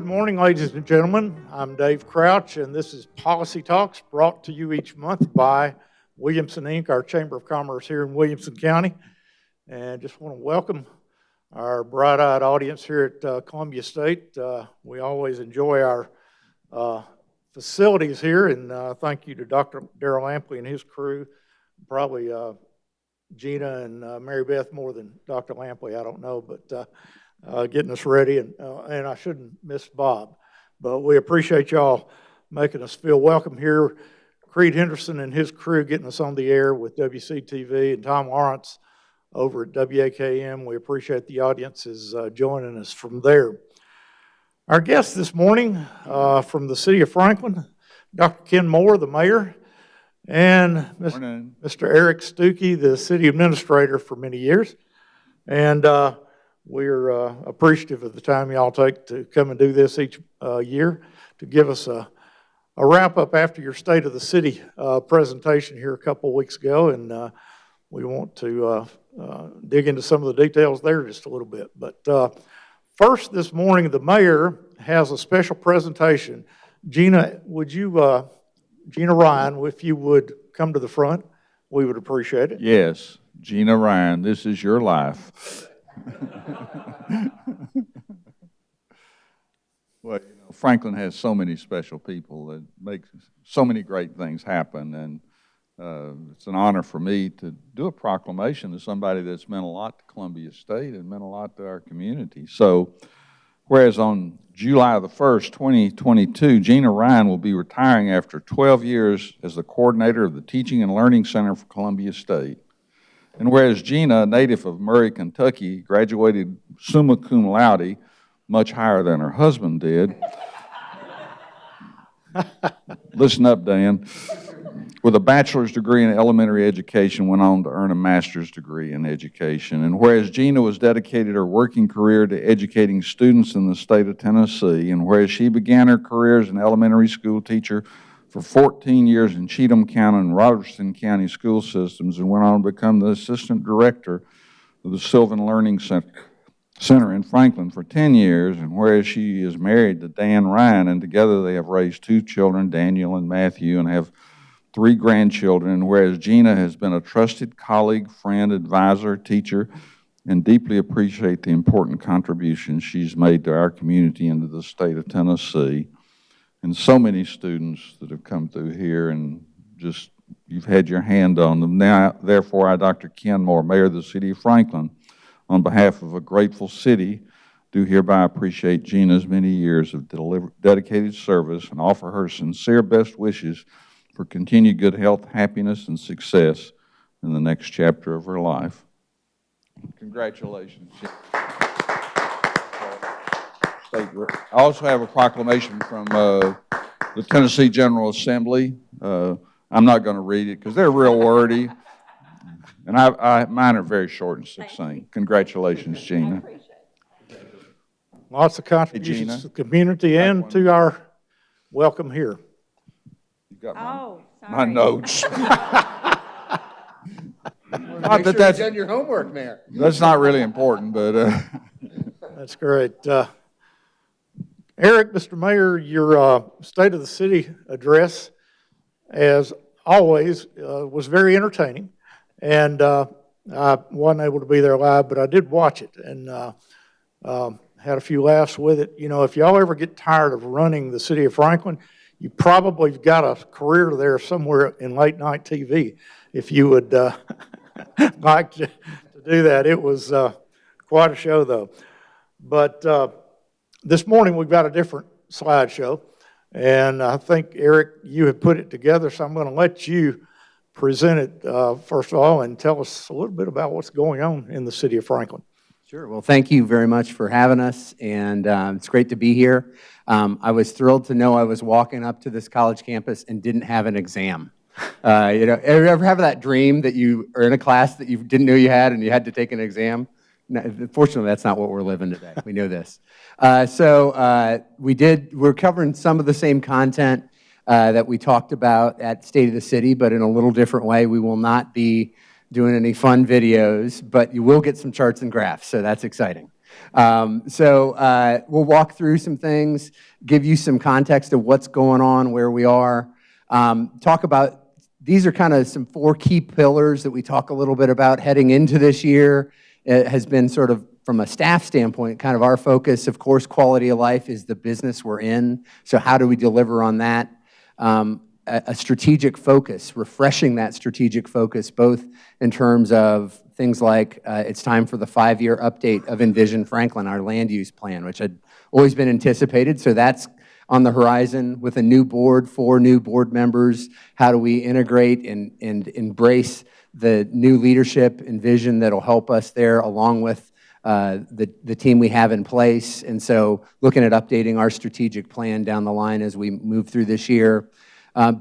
good morning, ladies and gentlemen. I'm Dave Crouch, and this is Policy Talks, brought to you each month by Williamson, Inc., our Chamber of Commerce here in Williamson County. And just want to welcome our bright-eyed audience here at Columbia State. We always enjoy our facilities here, and thank you to Dr. Darrell Lampley and his crew. Probably Gina and Mary Beth more than Dr. Lampley, I don't know, but getting us ready, and I shouldn't miss Bob. But we appreciate y'all making us feel welcome here. Creed Henderson and his crew getting us on the air with WCTV, and Tom Lawrence over at WAKM. We appreciate the audience is joining us from there. Our guest this morning from the city of Franklin, Dr. Ken Moore, the mayor, and Mr. Eric Stuckey, the city administrator for many years. And we're appreciative of the time y'all take to come and do this each year to give us a wrap-up after your State of the City presentation here a couple of weeks ago. And we want to dig into some of the details there just a little bit. But first this morning, the mayor has a special presentation. Gina, would you... Gina Ryan, if you would come to the front, we would appreciate it. Yes, Gina Ryan, this is your life. Well, you know, Franklin has so many special people that make so many great things happen, and it's an honor for me to do a proclamation to somebody that's meant a lot to Columbia State and meant a lot to our community. So, whereas on July the 1st, 2022, Gina Ryan will be retiring after 12 years as the coordinator of the Teaching and Learning Center for Columbia State. And whereas Gina, a native of Murray, Kentucky, graduated summa cum laude, much higher than her husband did. Listen up, Dan. With a bachelor's degree in elementary education, went on to earn a master's degree in education. And whereas Gina was dedicated her working career to educating students in the state of Tennessee, and whereas she began her career as an elementary school teacher for 14 years in Cheatham County and Robertson County school systems, and went on to become the assistant director of the Sylvan Learning Center in Franklin for 10 years, and whereas she is married to Dan Ryan, and together they have raised 2 children, Daniel and Matthew, and have 3 grandchildren, and whereas Gina has been a trusted colleague, friend, advisor, teacher, and deeply appreciate the important contributions she's made to our community and to the state of Tennessee, and so many students that have come through here, and just you've had your hand on them. Now, therefore, I, Dr. Ken Moore, Mayor of the City of Franklin, on behalf of a grateful city, do hereby appreciate Gina's many years of dedicated service and offer her sincere best wishes for continued good health, happiness, and success in the next chapter of her life. Congratulations. I also have a proclamation from the Tennessee General Assembly. I'm not going to read it because they're real wordy, and mine are very short and succinct. Congratulations, Gina. I appreciate it. Lots of contributions to the community and to our welcome here. Got my notes. Not that that's done your homework, Mayor. That's not really important, but that's great. Eric, Mr. Mayor, your State of the City address, as always, was very entertaining, and I wasn't able to be there live, but I did watch it and had a few laughs with it. You know, if y'all ever get tired of running the city of Franklin, you probably got a career there somewhere in late night TV if you would like to do that. It was quite a show, though. But this morning we've got a different slideshow, and I think, Eric, you have put it together, so I'm going to let you present it first of all and tell us a little bit about what's going on in the city of Franklin. Sure. Well, thank you very much for having us, and it's great to be here. I was thrilled to know I was walking up to this college campus and didn't have an exam. You know, ever have that dream that you are in a class that you didn't know you had and you had to take an exam? No, fortunately, that's not what we're living today. We know this. We're covering some of the same content that we talked about at State of the City, but in a little different way. We will not be doing any fun videos, but you will get some charts and graphs, so that's exciting. We'll walk through some things, give you some context of what's going on, where we are, talk about, these are kind of some 4 key pillars that we talk a little bit about heading into this year. It has been sort of, from a staff standpoint, kind of our focus. Of course, quality of life is the business we're in, so how do we deliver on that? A strategic focus, refreshing that strategic focus, both in terms of things like it's time for the 5-year update of Envision Franklin, our land use plan, which had always been anticipated. So that's on the horizon with a new board, 4 new board members. How do we integrate and embrace the new leadership and vision that'll help us there, along with the team we have in place? And so looking at updating our strategic plan down the line as we move through this year.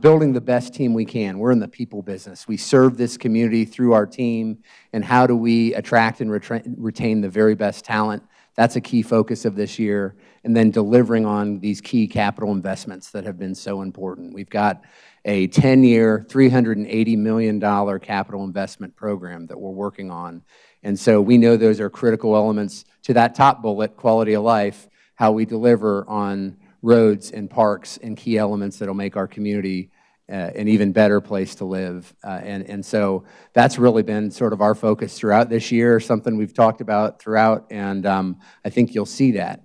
Building the best team we can. We're in the people business. We serve this community through our team, and how do we attract and retain the very best talent? That's a key focus of this year. And then delivering on these key capital investments that have been so important. We've got a 10-year, $380 million capital investment program that we're working on. And so we know those are critical elements to that top bullet, quality of life, how we deliver on roads and parks and key elements that will make our community an even better place to live. And so that's really been sort of our focus throughout this year, something we've talked about throughout, and I think you'll see that.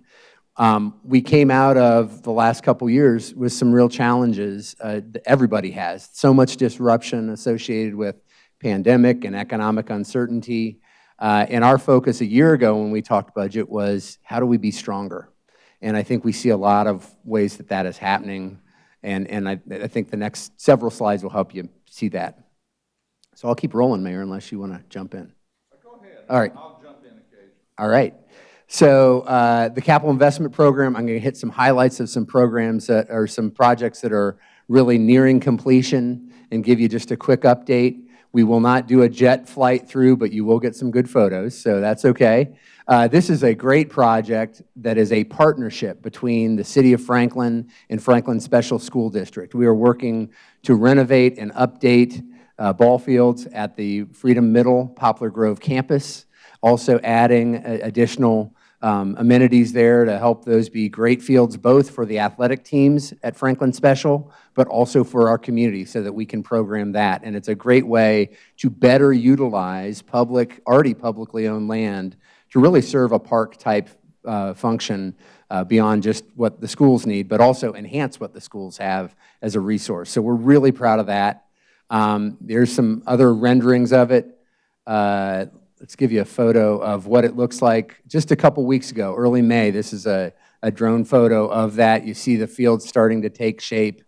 We came out of the last couple years with some real challenges. Everybody has. So much disruption associated with pandemic and economic uncertainty. And our focus a year ago when we talked budget was, how do we be stronger? And I think we see a lot of ways that that is happening, and I think the next several slides will help you see that. So I'll keep rolling, Mayor, unless you want to jump in. Go ahead. All right. I'll jump in occasionally. All right. So the capital investment program, I'm going to hit some highlights of some programs that are some projects that are really nearing completion and give you just a quick update. We will not do a jet flight through, but you will get some good photos, so that's okay. This is a great project that is a partnership between the City of Franklin and Franklin Special School District. We are working to renovate and update ball fields at the Freedom Middle Poplar Grove campus, also adding additional amenities there to help those be great fields, both for the athletic teams at Franklin Special, but also for our community so that we can program that. And it's a great way to better utilize already publicly owned land to really serve a park-type function beyond just what the schools need, but also enhance what the schools have as a resource. So we're really proud of that. There's some other renderings of it. Let's give you a photo of what it looks like just a couple weeks ago, early May. This is a drone photo of that. You see the field starting to take shape.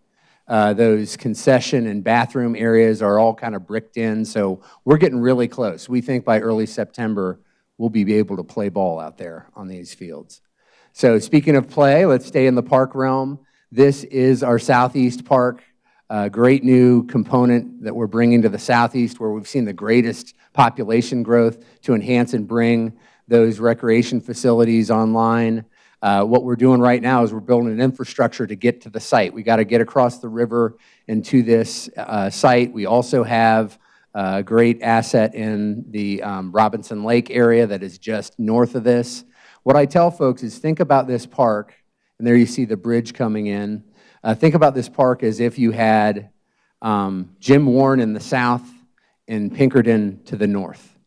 Those concession and bathroom areas are all kind of bricked in, so we're getting really close. We think by early September, we'll be able to play ball out there on these fields. So speaking of play, let's stay in the park realm. This is our Southeast Park, a great new component that we're bringing to the Southeast, where we've seen the greatest population growth, to enhance and bring those recreation facilities online. What we're doing right now is we're building an infrastructure to get to the site. We got to get across the river and to this site. We also have a great asset in the Robinson Lake area that is just north of this. What I tell folks is, think about this park, and there you see the bridge coming in. Think about this park as if you had Jim Warren in the south and Pinkerton to the north.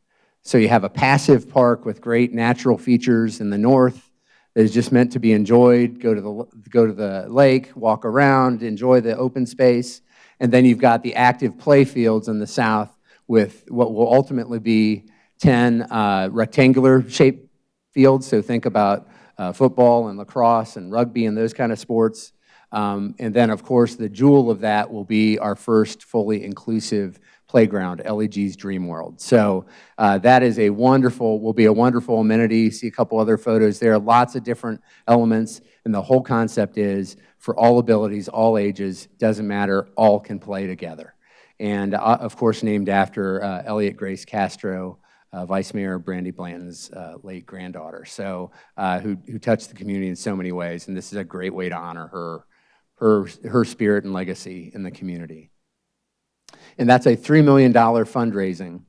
So you have a passive park with great natural features in the north that is just meant to be enjoyed. Go to the lake, walk around, enjoy the open space. And then you've got the active play fields in the south with what will ultimately be 10 rectangular shaped fields. So think about football and lacrosse and rugby and those kind of sports. And then, of course, the jewel of that will be our first fully inclusive playground, LEG's Dream World. So that is will be a wonderful amenity. See a couple other photos there. Lots of different elements. And the whole concept is, for all abilities, all ages, doesn't matter, all can play together. And, of course, named after Elliot Grace Castro, Vice Mayor Brandy Blanton's late granddaughter, so who touched the community in so many ways. And this is a great way to honor her spirit and legacy in the community. And that's a $3 million fundraising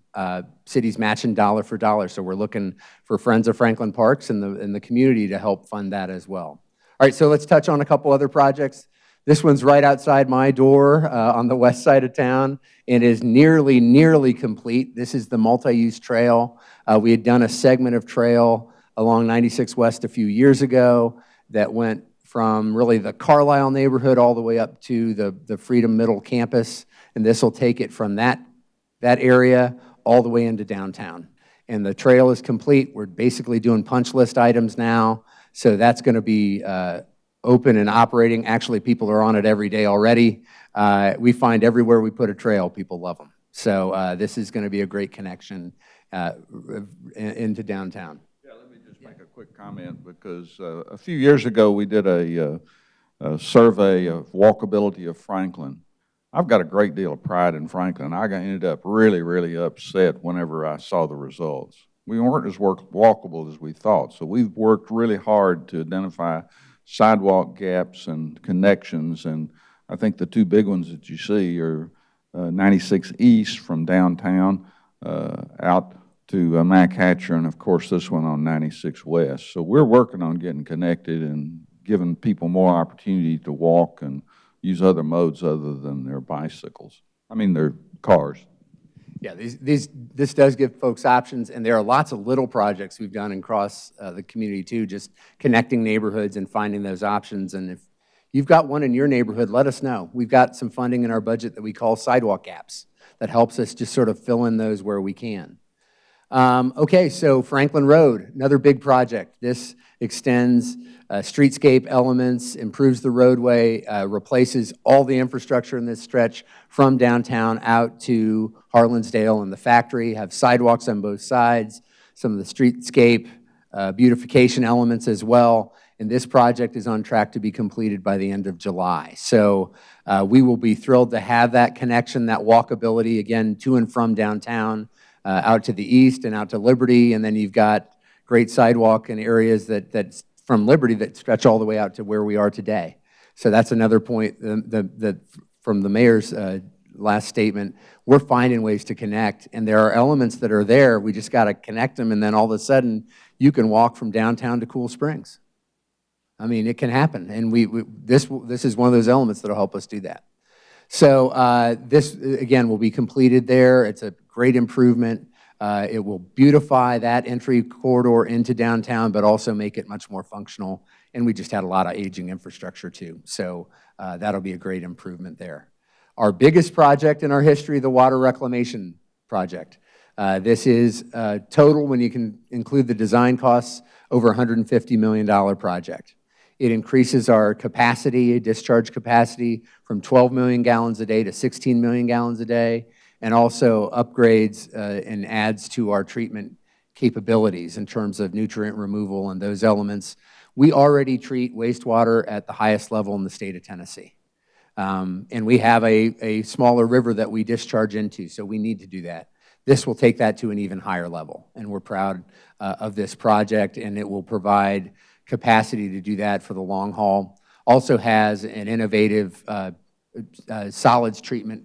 city's matching dollar for dollar. So we're looking for Friends of Franklin Parks in the community to help fund that as well. All right, so let's touch on a couple other projects. This one's right outside my door on the west side of town and is nearly complete. This is the multi-use trail. We had done a segment of trail along 96 West a few years ago that went from really the Carlisle neighborhood all the way up to the Freedom Middle campus, and this will take it from that area all the way into downtown. And the trail is complete. We're basically doing punch list items now, so that's going to be open and operating. Actually, people are on it every day already. We find everywhere we put a trail, people love them. So this is going to be a great connection into downtown. Let me just make a quick comment, because a few years ago we did a survey of walkability of Franklin. I've got a great deal of pride in Franklin. I ended up really upset whenever I saw the results. We weren't as walkable as we thought, so we've worked really hard to identify sidewalk gaps and connections, and I think the two big ones that you see are 96 East from downtown out to Mac Hatcher, and of course this one on 96 West. So we're working on getting connected and giving people more opportunity to walk and use other modes other than their bicycles. I mean, their cars. Yeah, this does give folks options, and there are lots of little projects we've done across the community too, just connecting neighborhoods and finding those options. And if you've got one in your neighborhood, let us know. We've got some funding in our budget that we call sidewalk gaps that helps us just sort of fill in those where we can. Okay, so Franklin Road, another big project. This extends streetscape elements, improves the roadway, replaces all the infrastructure in this stretch from downtown out to Harlansdale and the factory, have sidewalks on both sides, some of the streetscape beautification elements as well. And this project is on track to be completed by the end of July. So we will be thrilled to have that connection, that walkability, again, to and from downtown, out to the east and out to Liberty, and then you've got great sidewalk in areas that from Liberty that stretch all the way out to where we are today. So that's another point that from the mayor's last statement, we're finding ways to connect, and there are elements that are there, we just got to connect them, and then all of a sudden, you can walk from downtown to Cool Springs. I mean, it can happen, and this is one of those elements that will help us do that. So this, again, will be completed there. It's a great improvement. It will beautify that entry corridor into downtown, but also make it much more functional. And we just had a lot of aging infrastructure too. So that'll be a great improvement there. Our biggest project in our history, the water reclamation project. This is total, when you can include the design costs, over $150 million project. It increases our capacity, discharge capacity, from 12 million gallons a day to 16 million gallons a day, and also upgrades and adds to our treatment capabilities in terms of nutrient removal and those elements. We already treat wastewater at the highest level in the state of Tennessee. And we have a smaller river that we discharge into, so we need to do that. This will take that to an even higher level, and we're proud of this project, and it will provide capacity to do that for the long haul. Also has an innovative solids treatment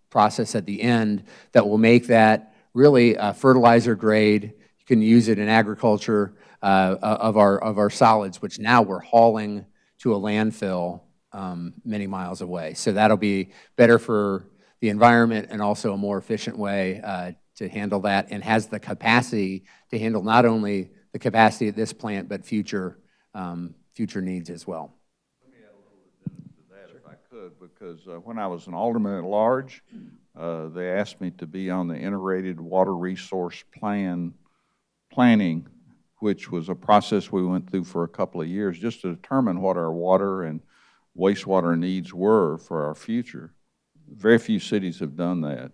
process at the end that will make that really fertilizer grade. You can use it in agriculture of our solids, which now we're hauling to a landfill many miles away. So that'll be better for the environment and also a more efficient way to handle that, and has the capacity to handle not only the capacity at this plant, but future needs as well. Let me add a little addendum to that, if I could, because when I was an alderman at large, they asked me to be on the integrated water resource planning, which was a process we went through for a couple of years just to determine what our water and wastewater needs were for our future. Very few cities have done that.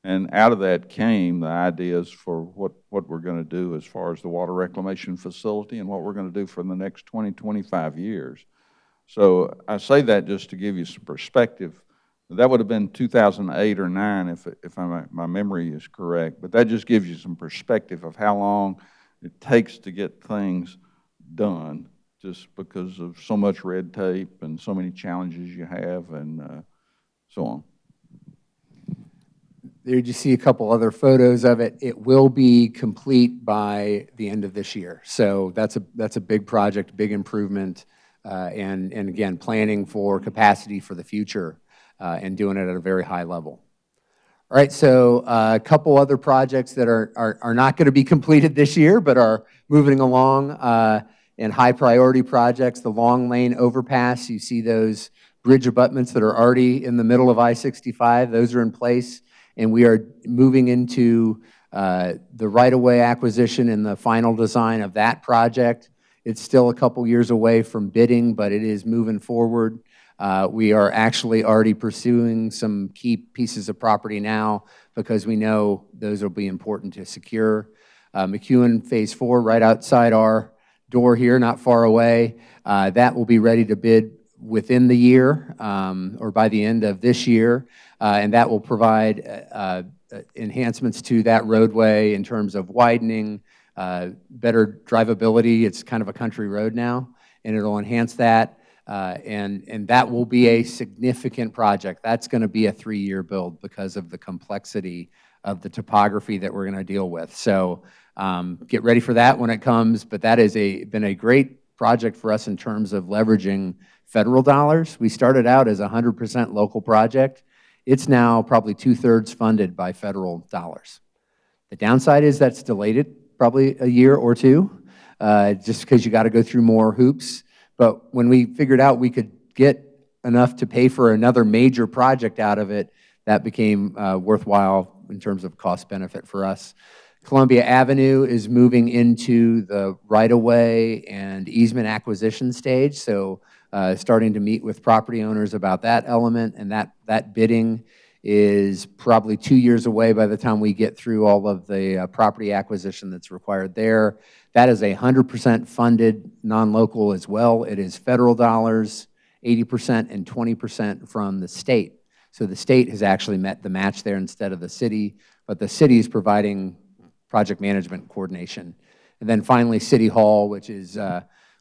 And out of that came the ideas for what we're going to do as far as the water reclamation facility and what we're going to do for the next 20, 25 years. So I say that just to give you some perspective. That would have been 2008 or 9 if my memory is correct. But that just gives you some perspective of how long it takes to get things done, just because of so much red tape and so many challenges you have and so on. There you see a couple other photos of it. It will be complete by the end of this year. So that's a big project, big improvement, and again, planning for capacity for the future and doing it at a very high level. All right, so a couple other projects that are not going to be completed this year, but are moving along and high priority projects. The Long Lane Overpass, you see those bridge abutments that are already in the middle of I-65. Those are in place, and we are moving into the right-of-way acquisition and the final design of that project. It's still a couple years away from bidding, but it is moving forward. We are actually already pursuing some key pieces of property now because we know those will be important to secure. McEwen Phase 4, right outside our door here, not far away, that will be ready to bid within the year or by the end of this year, and that will provide enhancements to that roadway in terms of widening, better drivability. It's kind of a country road now, and it'll enhance that. And that will be a significant project. That's going to be a 3-year build because of the complexity of the topography that we're going to deal with. So get ready for that when it comes, but that has been a great project for us in terms of leveraging federal dollars. We started out as a 100% local project. It's now probably 2/3 funded by federal dollars. The downside is that's delayed it probably a year or two, just because you got to go through more hoops. But when we figured out we could get enough to pay for another major project out of it, that became worthwhile in terms of cost benefit for us. Columbia Avenue is moving into the right-of-way and easement acquisition stage, so starting to meet with property owners about that element, and that bidding is probably 2 years away by the time we get through all of the property acquisition that's required there. That is 100% funded, non-local as well. It is federal dollars, 80% and 20% from the state. So the state has actually met the match there instead of the city, but the city is providing project management coordination. And then finally, City Hall, which is,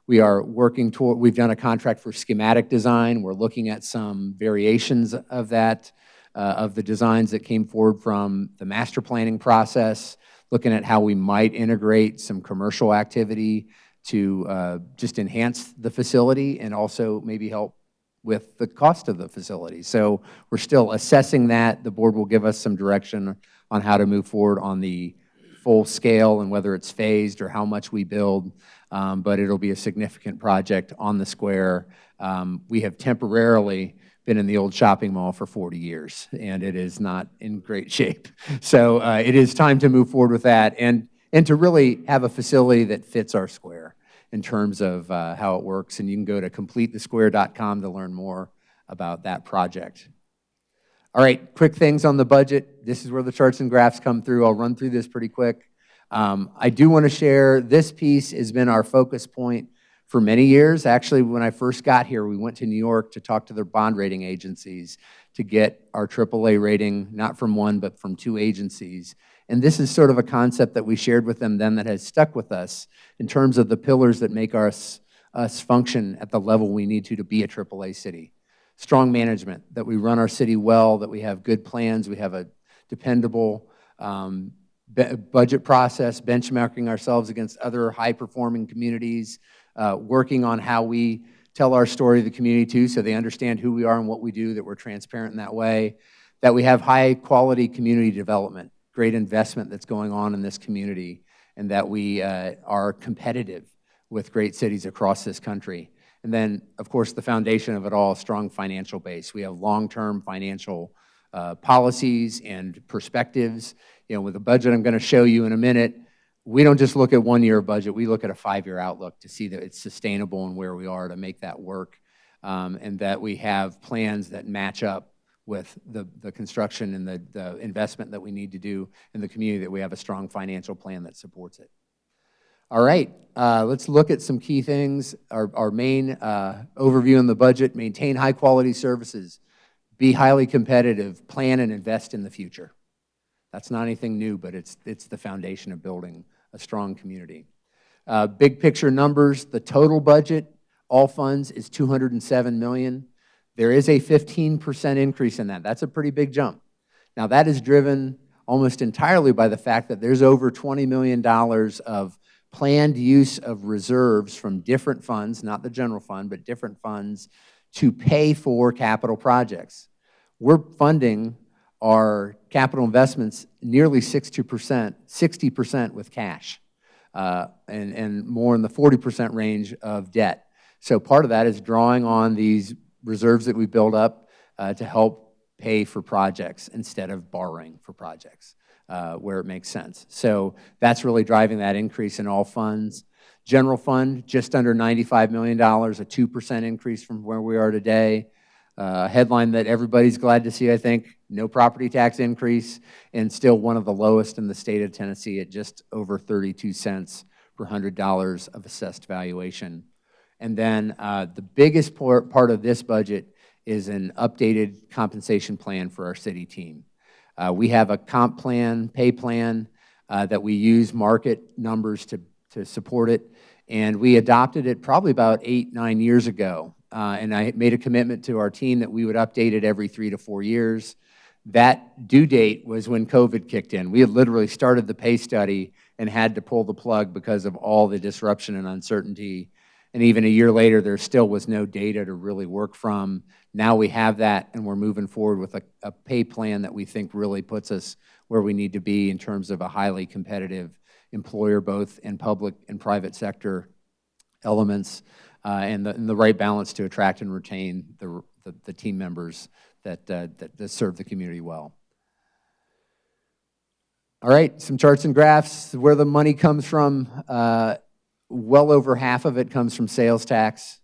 we are working toward, we've done a contract for schematic design. We're looking at some variations of that, of the designs that came forward from the master planning process, looking at how we might integrate some commercial activity to just enhance the facility and also maybe help with the cost of the facility. So we're still assessing that. The board will give us some direction on how to move forward on the full scale and whether it's phased or how much we build, but it'll be a significant project on the square. We have temporarily been in the old shopping mall for 40 years, and it is not in great shape. So it is time to move forward with that and to really have a facility that fits our square in terms of how it works. And you can go to completethesquare.com to learn more about that project. All right, quick things on the budget. This is where the charts and graphs come through. I'll run through this pretty quick. I do want to share this piece has been our focus point for many years. Actually, when I first got here, we went to New York to talk to their bond rating agencies to get our AAA rating, not from one, but from 2 agencies. And this is sort of a concept that we shared with them then that has stuck with us in terms of the pillars that make us function at the level we need to be a AAA city. Strong management, that we run our city well, that we have good plans, we have a dependable budget process, benchmarking ourselves against other high-performing communities, working on how we tell our story to the community too, so they understand who we are and what we do, that we're transparent in that way, that we have high-quality community development, great investment that's going on in this community, and that we are competitive with great cities across this country. And then, of course, the foundation of it all, a strong financial base. We have long-term financial policies and perspectives. You know, with the budget I'm going to show you in a minute, we don't just look at 1-year budget. We look at a 5-year outlook to see that it's sustainable and where we are to make that work, and that we have plans that match up with the construction and the investment that we need to do in the community, that we have a strong financial plan that supports it. All right, let's look at some key things. Our main overview on the budget: maintain high-quality services, be highly competitive, plan and invest in the future. That's not anything new, but it's the foundation of building a strong community. Big picture numbers: the total budget, all funds, is $207 million. There is a 15% increase in that. That's a pretty big jump. Now, that is driven almost entirely by the fact that there's over $20 million of planned use of reserves from different funds, not the general fund, but different funds, to pay for capital projects. We're funding our capital investments nearly 60% with cash, and more in the 40% range of debt. So part of that is drawing on these reserves that we build up to help pay for projects instead of borrowing for projects where it makes sense. So that's really driving that increase in all funds. General fund, just under $95 million, a 2% increase from where we are today. Headline that everybody's glad to see, I think, no property tax increase, and still one of the lowest in the state of Tennessee at just over 32 cents per $100 of assessed valuation. And then the biggest part of this budget is an updated compensation plan for our city team. We have a comp plan, pay plan, that we use market numbers to support it, and we adopted it probably about 8-9 years ago. And I made a commitment to our team that we would update it every 3 to 4 years. That due date was when COVID kicked in. We had literally started the pay study and had to pull the plug because of all the disruption and uncertainty. And even a year later, there still was no data to really work from. Now we have that, and we're moving forward with a pay plan that we think really puts us where we need to be in terms of a highly competitive employer, both in public and private sector elements, and the right balance to attract and retain the team members that serve the community well. All right, some charts and graphs where the money comes from. Well over half of it comes from sales tax.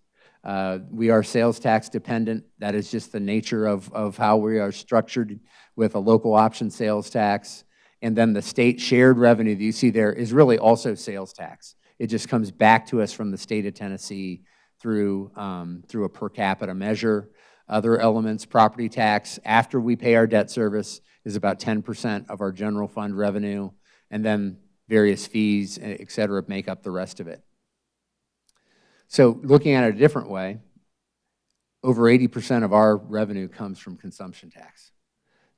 We are sales tax dependent. That is just the nature of how we are structured with a local option sales tax. And then the state shared revenue that you see there is really also sales tax. It just comes back to us from the state of Tennessee through a per capita measure. Other elements, property tax, after we pay our debt service, is about 10% of our general fund revenue, and then various fees, et cetera, make up the rest of it. So looking at it a different way, over 80% of our revenue comes from consumption tax.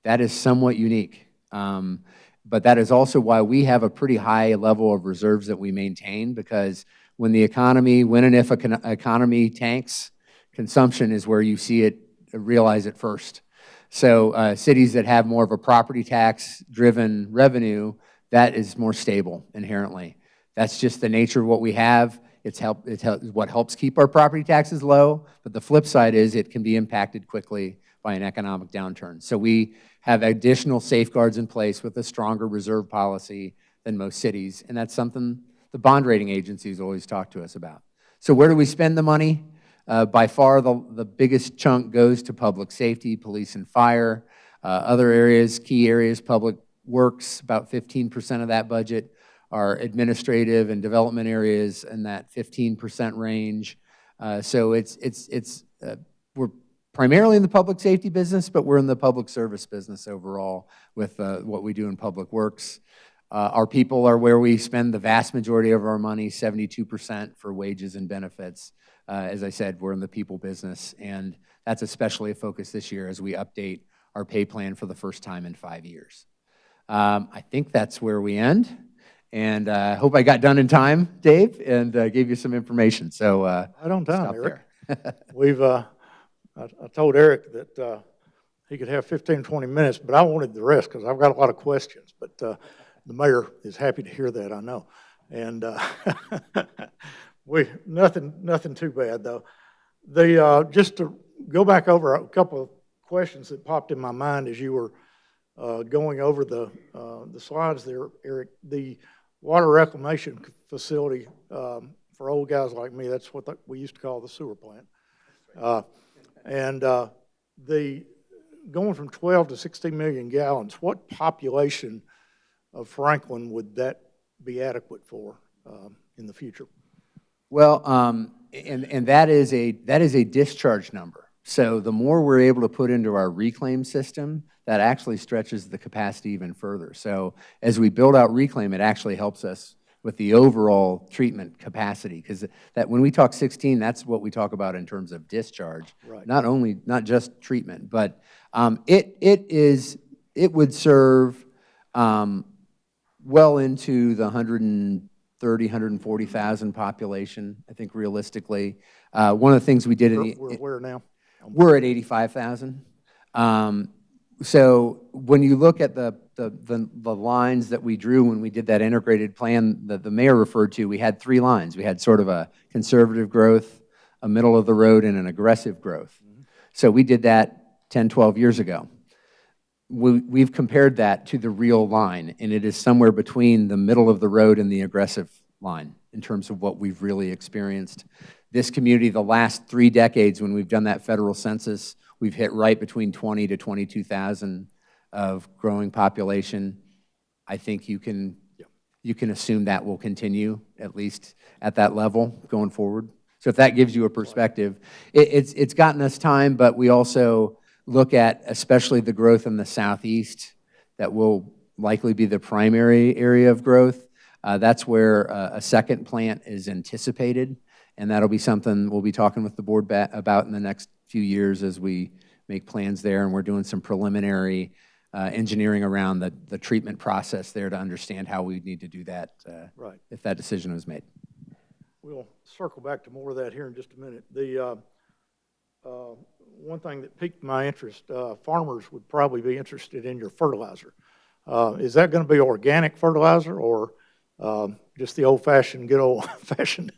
That is somewhat unique, but that is also why we have a pretty high level of reserves that we maintain, because when and if an economy tanks, consumption is where you see it, realize it first. So cities that have more of a property tax-driven revenue, that is more stable inherently. That's just the nature of what we have. It's what helps keep our property taxes low, but the flip side is it can be impacted quickly by an economic downturn. So we have additional safeguards in place with a stronger reserve policy than most cities, and that's something the bond rating agencies always talk to us about. So where do we spend the money? By far, the biggest chunk goes to public safety, police and fire. Other areas, key areas, public works, about 15% of that budget are administrative and development areas in that 15% range. So we're primarily in the public safety business, but we're in the public service business overall with what we do in public works. Our people are where we spend the vast majority of our money, 72% for wages and benefits. As I said, we're in the people business, and that's especially a focus this year as we update our pay plan for the first time in 5 years. I think that's where we end, and I hope I got done in time, Dave, and gave you some information. So right on time, Eric. We've I told Eric that he could have 15, 20 minutes, but I wanted the rest because I've got a lot of questions. But the mayor is happy to hear that, I know. And nothing too bad though. Just to go back over a couple of questions that popped in my mind as you were going over the slides there, Eric. The water reclamation facility for old guys like me, that's what we used to call the sewer plant. And the going from 12 to 16 million gallons, what population of Franklin would that be adequate for in the future? Well, and that is a discharge number. So the more we're able to put into our reclaim system, that actually stretches the capacity even further. So as we build out reclaim, it actually helps us with the overall treatment capacity, because that when we talk 16, that's what we talk about in terms of discharge, right. Not just treatment, but it it would serve well into the 130, 140,000 population, I think realistically. One of the things we did in the... We're where now? We're at 85,000. So when you look at the lines that we drew when we did that integrated plan that the mayor referred to, we had 3 lines. We had sort of a conservative growth, a middle of the road, and an aggressive growth. So we did that 10, 12 years ago. We've compared that to the real line, and it is somewhere between the middle of the road and the aggressive line in terms of what we've really experienced. This community, the last 3 decades when we've done that federal census, we've hit right between 20 to 22,000 of growing population. I think you can assume that will continue, at least at that level going forward. So if that gives you a perspective, it's gotten us time, but we also look at especially the growth in the southeast that will likely be the primary area of growth. That's where a second plant is anticipated, and that'll be something we'll be talking with the board about in the next few years as we make plans there, and we're doing some preliminary engineering around the treatment process there to understand how we need to do that Right. if that decision was made. We'll circle back to more of that here in just a minute. The one thing that piqued my interest, farmers would probably be interested in your fertilizer. Is that going to be organic fertilizer or just the old-fashioned, good old-fashioned?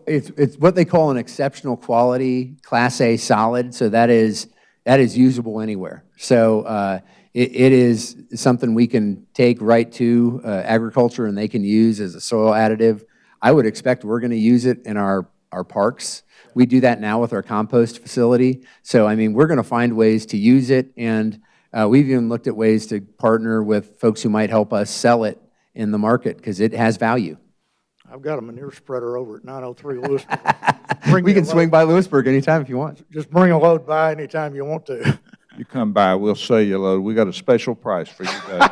It's what they call an exceptional quality Class A solid, so that is usable anywhere. So it is something we can take right to agriculture and they can use as a soil additive. I would expect we're going to use it in our parks. We do that now with our compost facility. So, I mean, we're going to find ways to use it, and we've even looked at ways to partner with folks who might help us sell it in the market because it has value. I've got a manure spreader over at 903 Lewisburg. We can swing by Lewisburg anytime if you want. Just bring a load by anytime you want to. You come by, we'll sell you a load. We got a special price for you guys.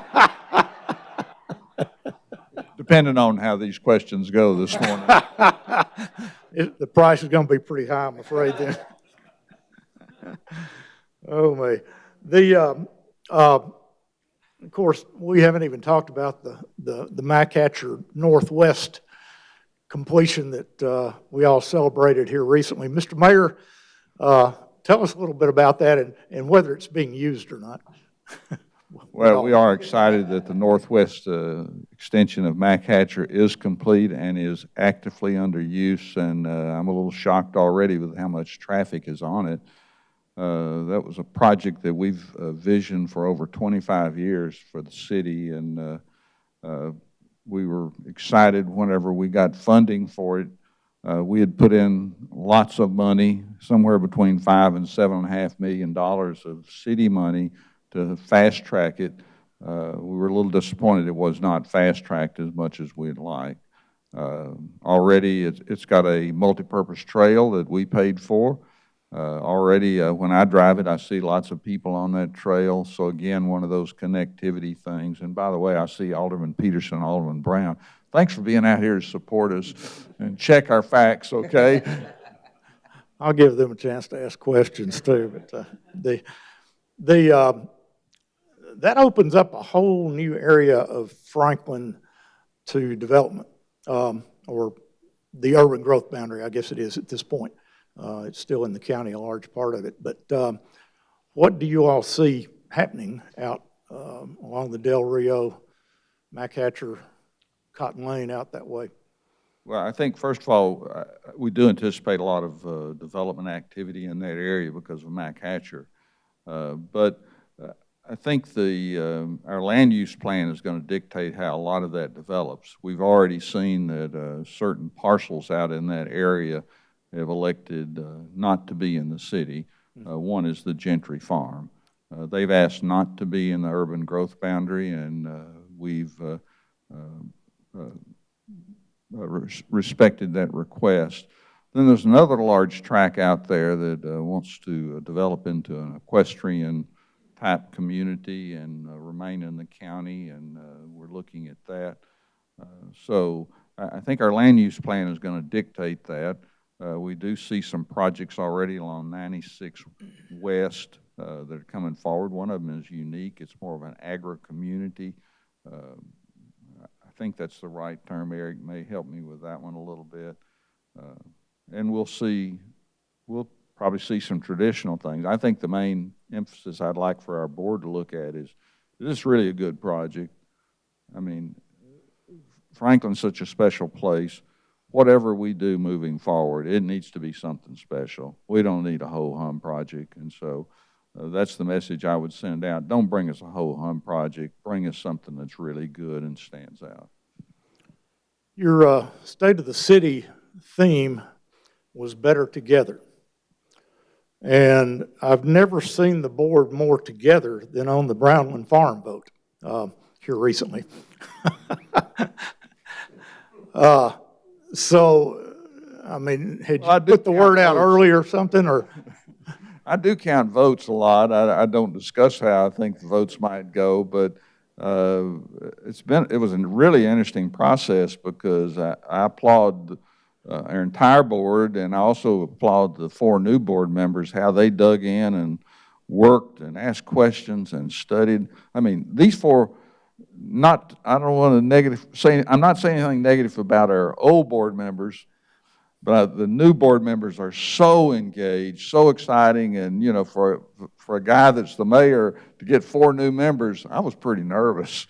Depending on how these questions go this morning. The price is going to be pretty high, I'm afraid, then. Oh, my. Of course, we haven't even talked about the MacHatcher Northwest completion that we all celebrated here recently. Mr. Mayor, tell us a little bit about that and whether it's being used or not. Well, we are excited that the northwest extension of MacHatcher is complete and is actively under use, and I'm a little shocked already with how much traffic is on it. That was a project that we've visioned for over 25 years for the city, and we were excited whenever we got funding for it. We had put in lots of money, somewhere between $5 and $7.5 million of city money to fast track it. We were a little disappointed it was not fast tracked as much as we'd like. Already it's got a multi-purpose trail that we paid for. Already when I drive it, I see lots of people on that trail. So again, one of those connectivity things. And by the way, I see Alderman Peterson, Alderman Brown. Thanks for being out here to support us and check our facts, okay? I'll give them a chance to ask questions too. But that opens up a whole new area of Franklin to development, or the urban growth boundary, I guess it is at this point. It's still in the county, a large part of it. But what do you all see happening out along the Del Rio, MacHatcher, Cotton Lane, out that way? Well, I think, first of all, we do anticipate a lot of development activity in that area because of MacHatcher. But I think our land use plan is going to dictate how a lot of that develops. We've already seen that certain parcels out in that area have elected not to be in the city. One is the Gentry Farm. They've asked not to be in the urban growth boundary, and we've respected that request. Then there's another large tract out there that wants to develop into an equestrian type community and remain in the county, and we're looking at that. So I think our land use plan is going to dictate that. We do see some projects already along 96 West that are coming forward. One of them is unique. It's more of an agri-community. I think that's the right term. Eric may help me with that one a little bit. And we'll probably see some traditional things. I think the main emphasis I'd like for our board to look at is this really a good project? I mean, Franklin's such a special place. Whatever we do moving forward, it needs to be something special. We don't need a ho-hum project, and so that's the message I would send out. Don't bring us a ho-hum project. Bring us something that's really good and stands out. Your State of the City theme was better together. And I've never seen the board more together than on the Brownland Farm vote here recently. So, I mean, had you put the word out early or something, or? I do count votes a lot. I don't discuss how I think the votes might go, but it was a really interesting process because I applaud our entire board, and I also applaud the 4 new board members, how they dug in and worked and asked questions and studied. I mean, these 4, I don't want to I'm not saying anything negative about our old board members, but the new board members are so engaged, so exciting, and you know, for a guy that's the mayor to get 4 new members, I was pretty nervous.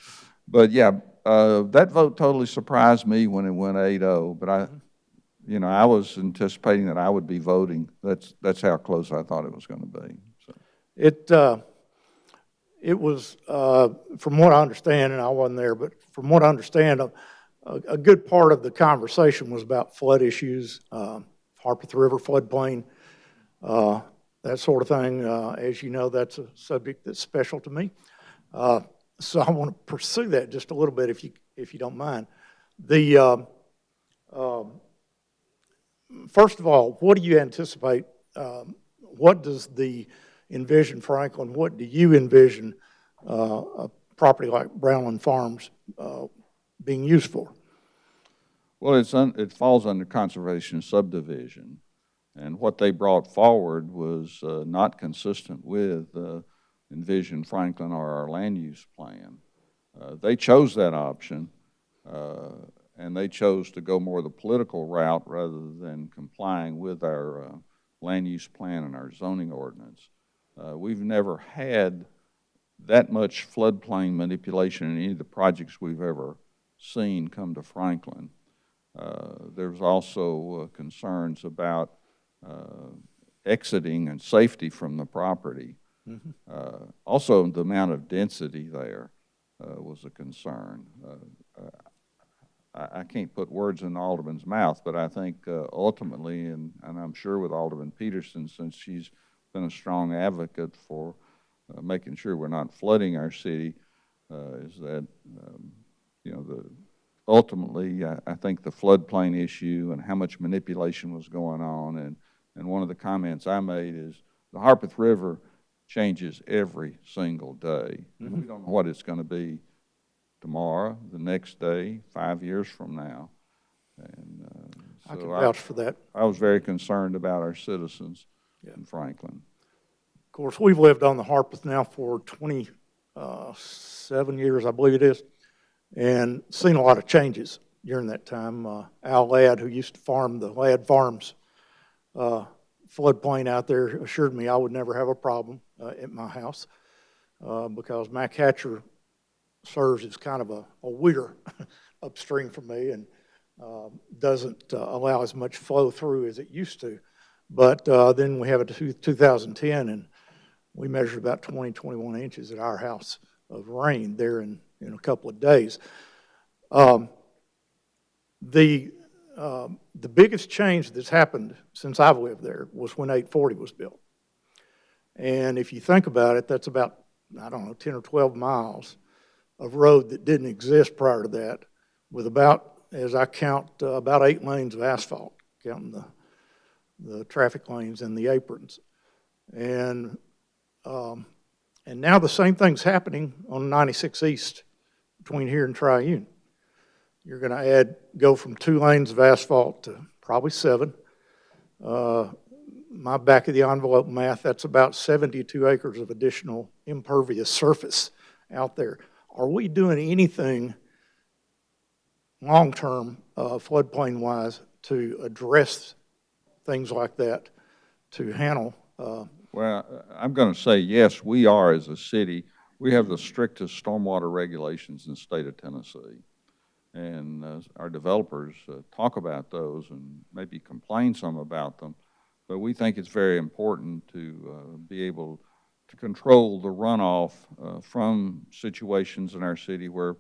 But yeah, that vote totally surprised me when it went 8-0. But I was anticipating that I would be voting. That's how close I thought it was going to be. So. It was, from what I understand, and I wasn't there, but from what I understand, a good part of the conversation was about flood issues, Harpeth River floodplain, that sort of thing. As you know, that's a subject that's special to me. So I want to pursue that just a little bit, if you don't mind. First of all, what do you anticipate? What does the envision, Franklin? What do you envision a property like Brownland Farms being used for? Well, it falls under conservation subdivision, and what they brought forward was not consistent with Envision Franklin or our land use plan. They chose that option, and they chose to go more the political route rather than complying with our land use plan and our zoning ordinance. We've never had that much floodplain manipulation in any of the projects we've ever seen come to Franklin. There's also concerns about exiting and safety from the property. Mm-hmm. Also, the amount of density there was a concern. I can't put words in the Alderman's mouth, but I think ultimately, and I'm sure with Alderman Peterson, since she's been a strong advocate for making sure we're not flooding our city, is that, ultimately, I think the floodplain issue and how much manipulation was going on, and one of the comments I made is the Harpeth River changes every single day. Mm-hmm. We don't know what it's going to be tomorrow, the next day, 5 years from now. And so I can vouch for that. I was very concerned about our citizens in Franklin. Of course, we've lived on the Harpeth now for 27 years, I believe it is, and seen a lot of changes during that time. Al Ladd, who used to farm the Ladd Farms floodplain out there, assured me I would never have a problem at my house because Mac Hatcher serves as kind of a weir upstream for me and doesn't allow as much flow through as it used to. But then we have a 2010, and we measured about 21 inches at our house of rain there in a couple of days. The biggest change that's happened since I've lived there was when 840 was built. And if you think about it, that's about, 10 or 12 miles of road that didn't exist prior to that, with about, as I count, about 8 lanes of asphalt, counting the traffic lanes and the aprons. And now the same thing's happening on 96 East between here and Triune. You're going to go from 2 lanes of asphalt to probably 7. my back of the envelope math, that's about 72 acres of additional impervious surface out there. Are we doing anything long-term, floodplain-wise, to address things like that, to handle? Well, I'm going to say yes, we are as a city. We have the strictest stormwater regulations in the state of Tennessee. And our developers talk about those and maybe complain some about them. But we think it's very important to be able to control the runoff from situations in our city where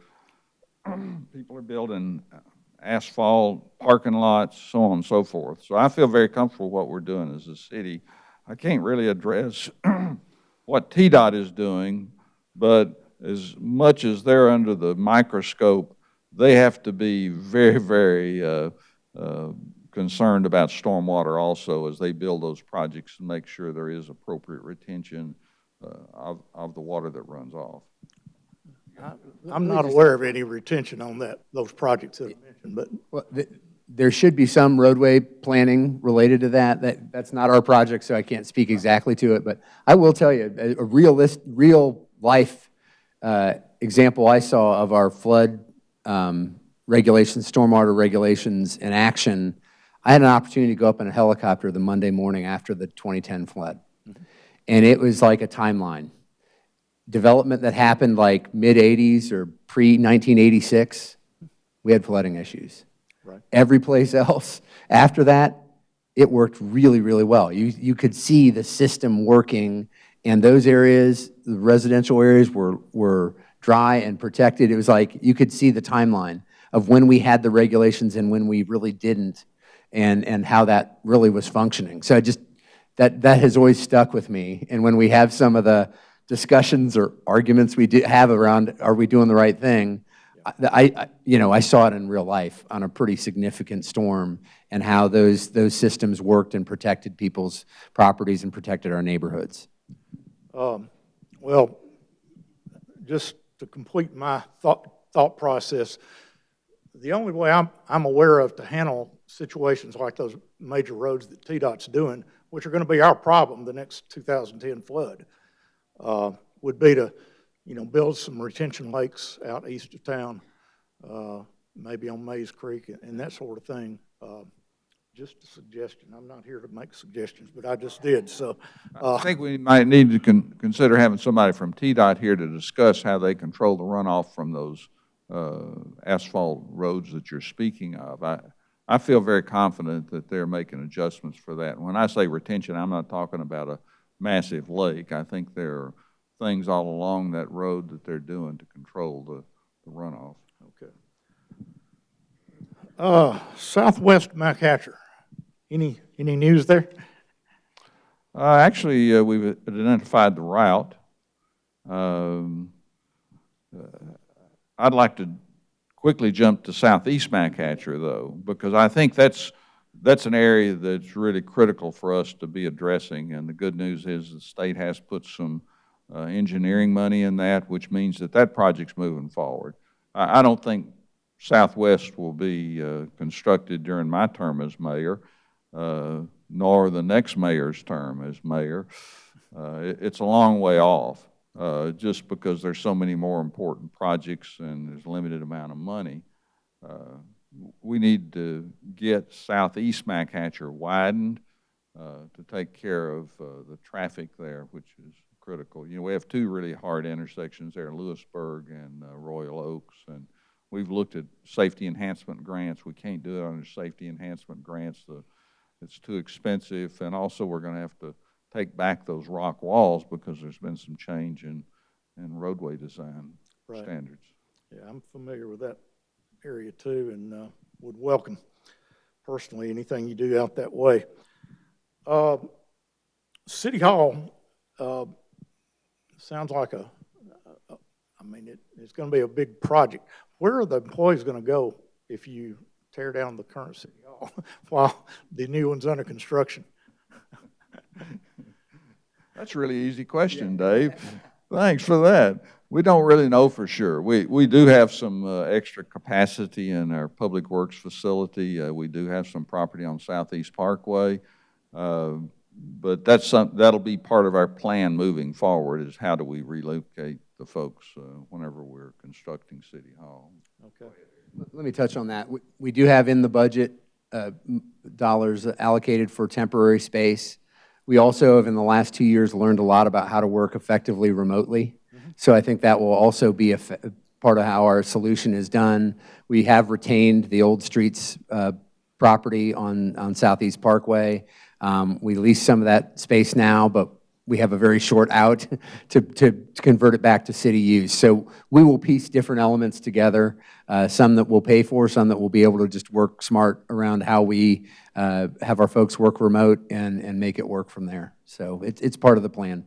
people are building asphalt, parking lots, so on and so forth. So I feel very comfortable with what we're doing as a city. I can't really address what TDOT is doing, but as much as they're under the microscope, they have to be very, very concerned about stormwater also as they build those projects and make sure there is appropriate retention of the water that runs off. I'm not aware of any retention on those projects that I mentioned, but. Well, there should be some roadway planning related to that. That's not our project, so I can't speak exactly to it. But I will tell you, a real life example I saw of our flood regulations, stormwater regulations in action. I had an opportunity to go up in a helicopter the Monday morning after the 2010 flood. And it was like a timeline. Development that happened like mid-'80s or pre-1986, we had flooding issues. Right. Every place else, after that, it worked really, really well. You could see the system working, and those areas, the residential areas, were dry and protected. It was like you could see the timeline of when we had the regulations and when we really didn't, and how that really was functioning. So that has always stuck with me. And when we have some of the discussions or arguments we have around, are we doing the right thing? I saw it in real life on a pretty significant storm, and how those systems worked and protected people's properties and protected our neighborhoods. Well, just to complete my thought process, the only way I'm aware of to handle situations like those major roads that TDOT's doing, which are going to be our problem the next 2010 flood, would be to, build some retention lakes out east of town, maybe on Mays Creek and that sort of thing. Just a suggestion. I'm not here to make suggestions, but I just did. So I think we might need to consider having somebody from TDOT here to discuss how they control the runoff from those asphalt roads that you're speaking of. I feel very confident that they're making adjustments for that. When I say retention, I'm not talking about a massive lake. I think there are things all along that road that they're doing to control the runoff. Okay. Southwest McHatcher. Any news there? Actually, we've identified the route. I'd like to quickly jump to Southeast McHatcher, though, because I think that's an area that's really critical for us to be addressing. And the good news is the state has put some engineering money in that, which means that project's moving forward. I don't think Southwest will be constructed during my term as mayor, nor the next mayor's term as mayor. It's a long way off, just because there's so many more important projects and there's a limited amount of money. We need to get Southeast McHatcher widened to take care of the traffic there, which is critical. We have two really hard intersections there, Lewisburg and Royal Oaks, and we've looked at safety enhancement grants. We can't do it under safety enhancement grants. It's too expensive, and also we're going to have to take back those rock walls because there's been some change in roadway design standards. Yeah, I'm familiar with that area too, and would welcome personally anything you do out that way. City Hall sounds like it's going to be a big project. Where are the employees going to go if you tear down the current City Hall while the new one's under construction? That's a really easy question, Dave. Thanks for that. We don't really know for sure. We do have some extra capacity in our Public Works facility. We do have some property on Southeast Parkway. but that'll be part of our plan moving forward, is how do we relocate the folks whenever we're constructing City Hall. Okay. Let me touch on that. We do have in the budget dollars allocated for temporary space. We also have, in the last 2 years, learned a lot about how to work effectively remotely. So I think that will also be a part of how our solution is done. We have retained the Old Streets property on Southeast Parkway. We lease some of that space now, but we have a very short out to convert it back to city use. So we will piece different elements together, some that we'll pay for, some that we'll be able to just work smart around how we have our folks work remote and make it work from there. So it's part of the plan.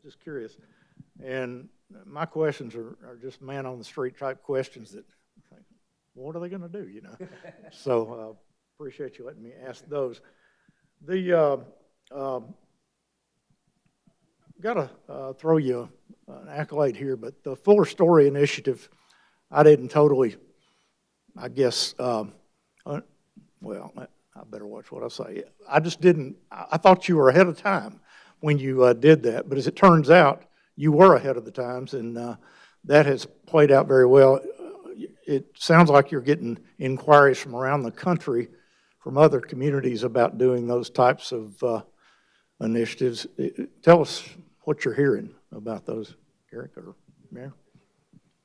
Just curious. And my questions are just man-on-the-street type questions that I think, what are they going to do, you know? So appreciate you letting me ask those. The got to throw you an accolade here, but the Fuller Story Initiative, I didn't totally, I guess, well, I better watch what I say. I just didn't, I thought you were ahead of time when you did that, but as it turns out, you were ahead of the times, and that has played out very well. It sounds like you're getting inquiries from around the country from other communities about doing those types of initiatives. Tell us what you're hearing about those, Eric or Mayor.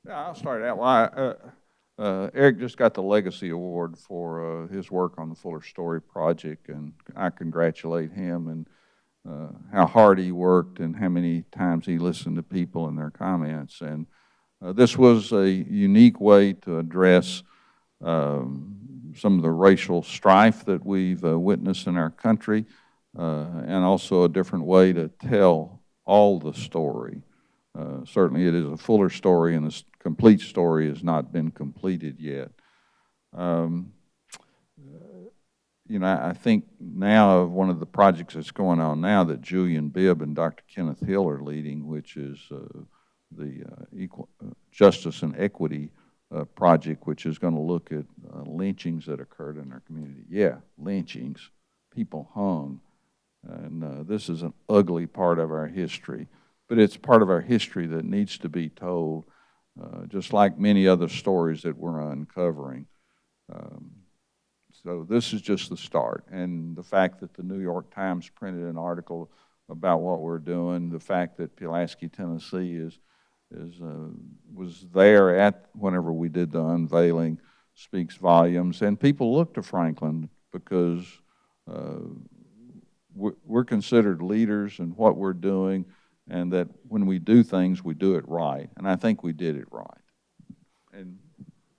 Yeah, I'll start out. Well, Eric just got the Legacy Award for his work on the Fuller Story project, and I congratulate him and how hard he worked and how many times he listened to people and their comments. And this was a unique way to address some of the racial strife that we've witnessed in our country, and also a different way to tell all the story. Certainly it is a fuller story, and the complete story has not been completed yet. You know, I think now one of the projects that's going on now that Julian Bibb and Dr. Kenneth Hill are leading, which is the Equal Justice and Equity project, which is going to look at lynchings that occurred in our community. Yeah, lynchings, people hung, and this is an ugly part of our history, but it's part of our history that needs to be told, just like many other stories that we're uncovering. So this is just the start, and the fact that the New York Times printed an article about what we're doing, the fact that Pulaski, Tennessee was there at whenever we did the unveiling speaks volumes, and people look to Franklin because we're considered leaders in what we're doing, and that when we do things, we do it right, and I think we did it right. And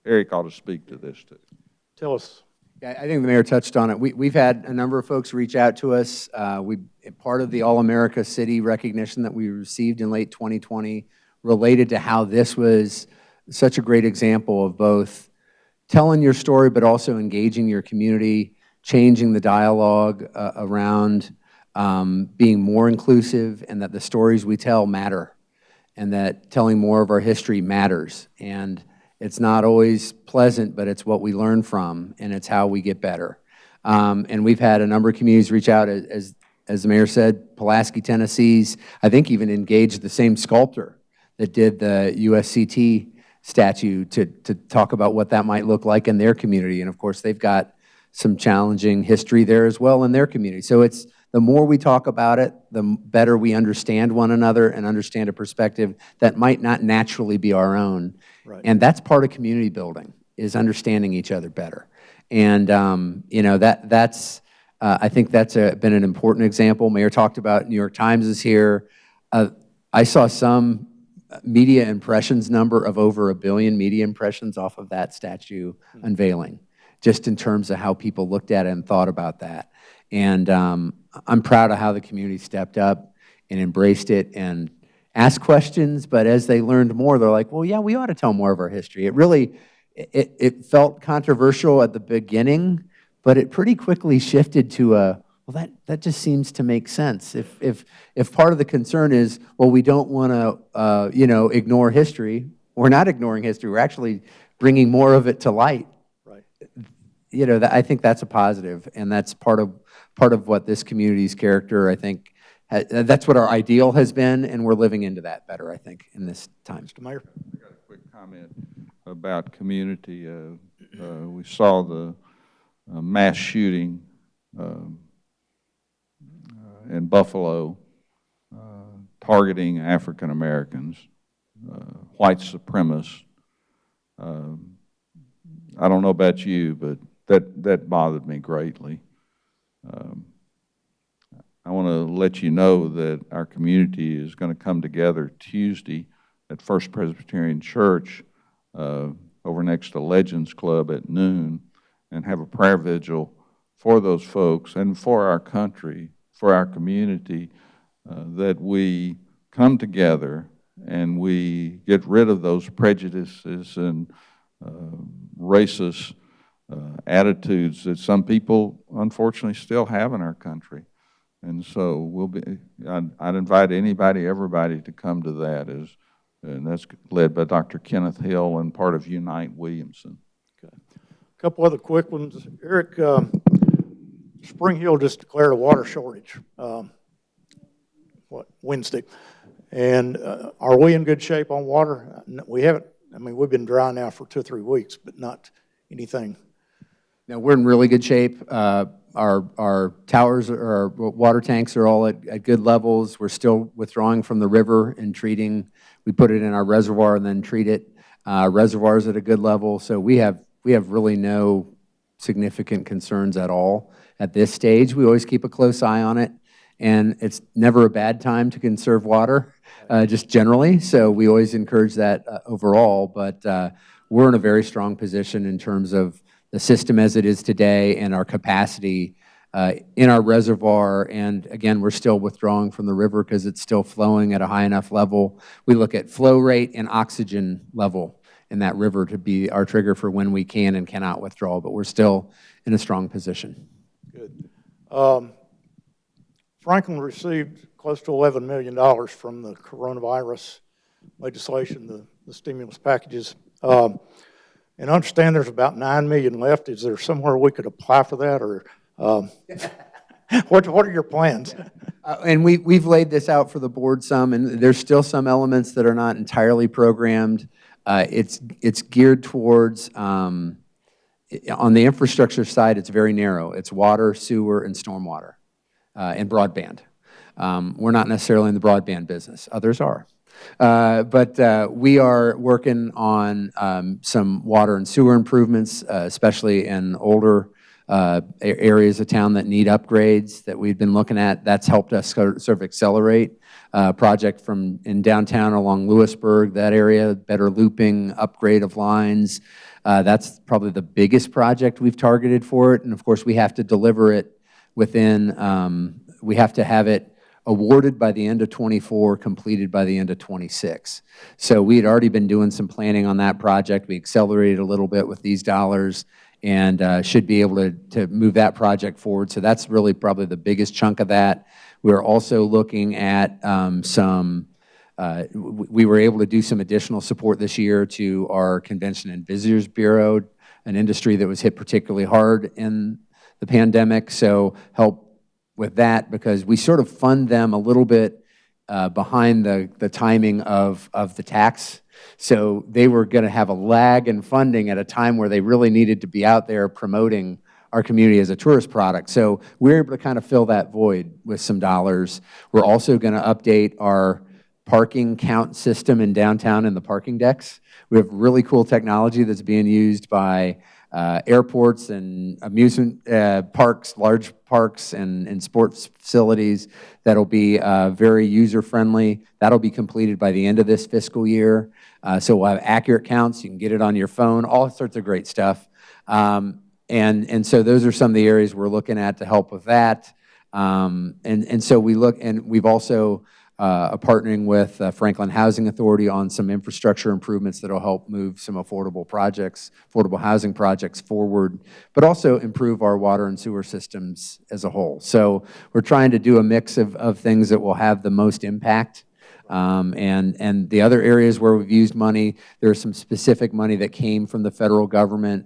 Eric ought to speak to this too. Tell us. Yeah, I think the mayor touched on it. We've had a number of folks reach out to us. Part of the All-America City recognition that we received in late 2020 related to how this was such a great example of both telling your story but also engaging your community, changing the dialogue around being more inclusive, and that the stories we tell matter, and that telling more of our history matters. And it's not always pleasant, but it's what we learn from, and it's how we get better. And we've had a number of communities reach out, as the mayor said, Pulaski, Tennessee's, I think even engaged the same sculptor that did the USCT statue to talk about what that might look like in their community. And of course, they've got some challenging history there as well in their community. So it's, the more we talk about it, the better we understand one another and understand a perspective that might not naturally be our own. Right. And that's part of community building, is understanding each other better. And you know, that's I think that's been an important example. Mayor talked about New York Times is here. I saw some media impressions number of over 1 billion media impressions off of that statue unveiling, just in terms of how people looked at it and thought about that. And I'm proud of how the community stepped up and embraced it and asked questions, but as they learned more, they're like, well, yeah, we ought to tell more of our history. It really, it felt controversial at the beginning, but it pretty quickly shifted to a, well, that just seems to make sense. If part of the concern is, well, we don't want to, you know, ignore history, we're not ignoring history. We're actually bringing more of it to light. Right. I think that's a positive, and that's part of what this community's character, I think, that's what our ideal has been, and we're living into that better, I think, in this time. Mr. Mayor? I got a quick comment about community. We saw the mass shooting in Buffalo targeting African Americans, white supremacists. I don't know about you, but that bothered me greatly. I want to let you know that our community is going to come together Tuesday at First Presbyterian Church over next to Legends Club at noon and have a prayer vigil for those folks and for our country, for our community, that we come together and we get rid of those prejudices and racist attitudes that some people unfortunately still have in our country. And so I'd invite anybody, everybody to come to that, and that's led by Dr. Kenneth Hill and part of Unite Williamson. Okay. A couple other quick ones. Eric, Spring Hill just declared a water shortage, Wednesday. And are we in good shape on water? We haven't. I mean, we've been dry now for 2 or 3 weeks, but not anything. No, we're in really good shape. Our towers, our water tanks are all at good levels. We're still withdrawing from the river and treating. We put it in our reservoir and then treat it. Reservoir's at a good level, so we have really no significant concerns at all at this stage. We always keep a close eye on it, and it's never a bad time to conserve water, just generally. So we always encourage that overall, but we're in a very strong position in terms of the system as it is today and our capacity in our reservoir. And again, we're still withdrawing from the river because it's still flowing at a high enough level. We look at flow rate and oxygen level in that river to be our trigger for when we can and cannot withdraw, but we're still in a strong position. Good. Franklin received close to $11 million from the coronavirus legislation, the stimulus packages. And I understand there's about $9 million left. Is there somewhere we could apply for that, or what are your plans? And we've laid this out for the board some, and there's still some elements that are not entirely programmed. It's geared towards, on the infrastructure side, it's very narrow. It's water, sewer, and stormwater, and broadband. We're not necessarily in the broadband business. Others are. But we are working on some water and sewer improvements, especially in older areas of town that need upgrades that we've been looking at. That's helped us sort of accelerate project in downtown along Lewisburg, that area, better looping, upgrade of lines. That's probably the biggest project we've targeted for it. And of course, we have to deliver it within, we have to have it awarded by the end of ’24, completed by the end of '26. So we had already been doing some planning on that project. We accelerated a little bit with these dollars and should be able to move that project forward. So that's really probably the biggest chunk of that. We're also looking at we were able to do some additional support this year to our Convention and Visitors Bureau, an industry that was hit particularly hard in the pandemic. So help with that, because we sort of fund them a little bit behind the timing of the tax. So they were going to have a lag in funding at a time where they really needed to be out there promoting our community as a tourist product. So we're able to kind of fill that void with some dollars. We're also going to update our parking count system in downtown and the parking decks. We have really cool technology that's being used by airports and amusement parks, large parks and sports facilities that'll be very user-friendly. That'll be completed by the end of this fiscal year. So we'll have accurate counts. You can get it on your phone, all sorts of great stuff. And so those are some of the areas we're looking at to help with that. And so we look, and we've also partnering with Franklin Housing Authority on some infrastructure improvements that will help move some affordable housing projects forward, but also improve our water and sewer systems as a whole. So we're trying to do a mix of things that will have the most impact. And the other areas where we've used money, there's some specific money that came from the federal government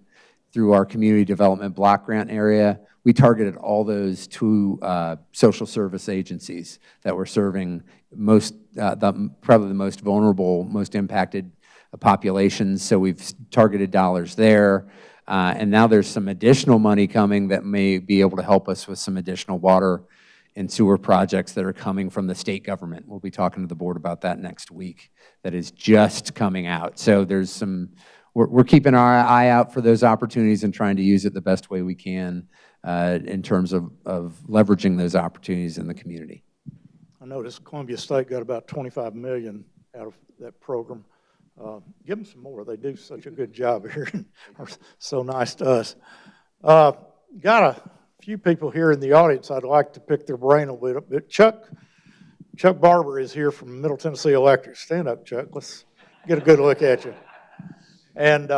through our community development block grant area. We targeted all those to social service agencies that were serving probably the most vulnerable, most impacted populations. So we've targeted dollars there. And now there's some additional money coming that may be able to help us with some additional water and sewer projects that are coming from the state government. We'll be talking to the board about that next week. That is just coming out. So there's some, we're keeping our eye out for those opportunities and trying to use it the best way we can in terms of leveraging those opportunities in the community. I noticed Columbia State got about $25 million out of that program. Give them some more. They do such a good job here. Are so nice to us. Got a few people here in the audience I'd like to pick their brain a little bit. Chuck Barber is here from Middle Tennessee Electric. Stand up, Chuck. Let's get a good look at you. And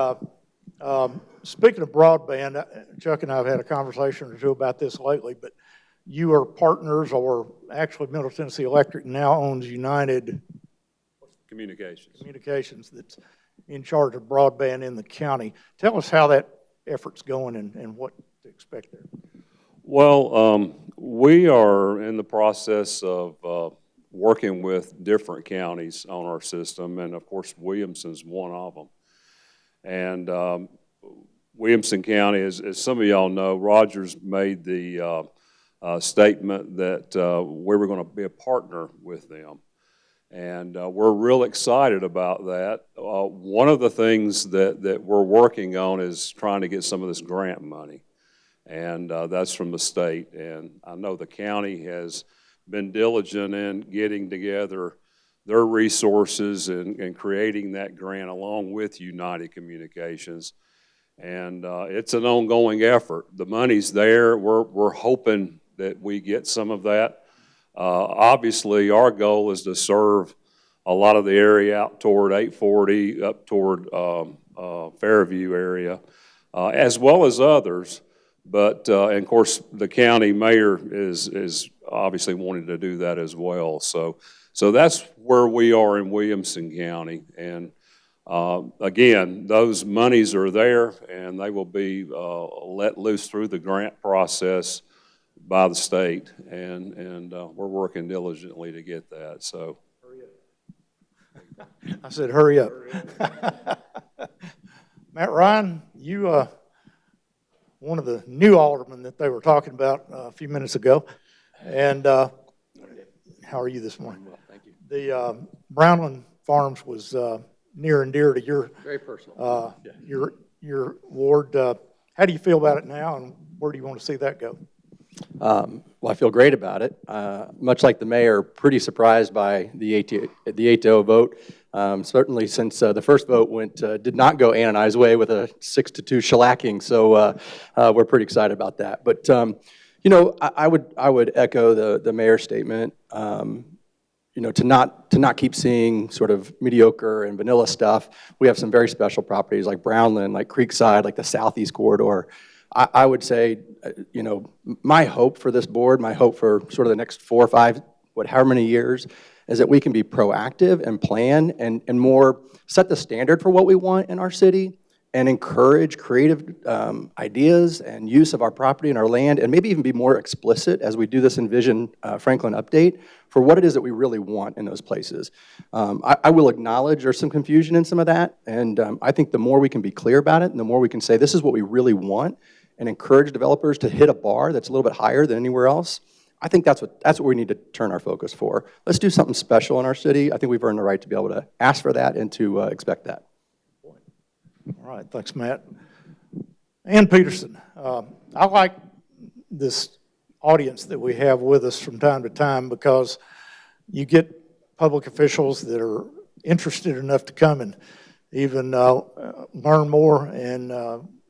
speaking of broadband, Chuck and I have had a conversation or two about this lately, but you are partners, or actually Middle Tennessee Electric now owns United Communications that's in charge of broadband in the county. Tell us how that effort's going and what to expect there. Well, we are in the process of working with different counties on our system, and of course Williamson's one of them. And Williamson County, as some of y'all know, Rogers made the statement that we were going to be a partner with them. And we're real excited about that. One of the things that we're working on is trying to get some of this grant money. And that's from the state. And I know the county has been diligent in getting together their resources and creating that grant along with United Communications. And it's an ongoing effort. The money's there. We're hoping that we get some of that. Obviously, our goal is to serve a lot of the area out toward 840, up toward Fairview area, as well as others. But, and of course, the county mayor is obviously wanting to do that as well. So that's where we are in Williamson County. And again, those monies are there, and they will be let loose through the grant process by the state, and we're working diligently to get that. So, hurry up. I said, hurry up. Matt Ryan, you one of the new aldermen that they were talking about a few minutes ago, and how are you this morning? Well, thank you. The Brownland Farms was near and dear to your very personal. your ward. How do you feel about it now, and where do you want to see that go? Well, I feel great about it. Much like the mayor, pretty surprised by the 8-0 vote. Certainly since the first vote did not go Ann and I's way with a 6-2 shellacking, so we're pretty excited about that. But you know, I would echo the mayor's statement. You know, to not keep seeing sort of mediocre and vanilla stuff. We have some very special properties like Brownland, like Creekside, like the Southeast Corridor. I would say, you know, my hope for this board, my hope for sort of the next 4 or 5, however many years, is that we can be proactive and plan and more set the standard for what we want in our city and encourage creative ideas and use of our property and our land, and maybe even be more explicit as we do this Envision Franklin update for what it is that we really want in those places. I will acknowledge there's some confusion in some of that, and I think the more we can be clear about it and the more we can say this is what we really want and encourage developers to hit a bar that's a little bit higher than anywhere else, I think that's what we need to turn our focus for. Let's do something special in our city. I think we've earned the right to be able to ask for that and to expect that. All right, thanks, Matt. Ann Peterson, I like this audience that we have with us from time to time because you get public officials that are interested enough to come and even learn more, and